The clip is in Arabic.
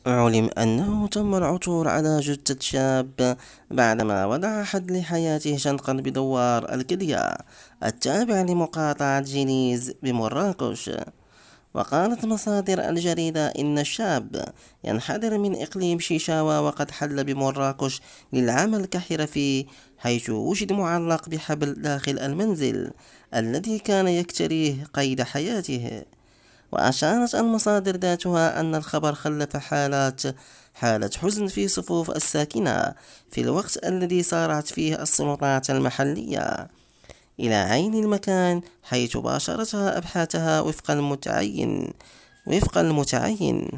علم أنه تم العثور على جثة شاب بعدما وضع حد لحياته شنقا بدوار الكلية التابع لمقاطعة جينيز بمراكش. وقالت مصادر الجريدة إن الشاب ينحدر من إقليم شيشاوا وقد حل بمراكش للعمل كحرفي، حيث وجد معلق بحبل داخل المنزل الذي كان يكتريه قيد حياته. وأشارت المصادر ذاتها أن الخبر خلف حالة حزن في صفوف الساكنة في الوقت الذي سارعت فيه السلطات المحلية إلى عين المكان، حيث باشرتها أبحاثها وفق المتعين.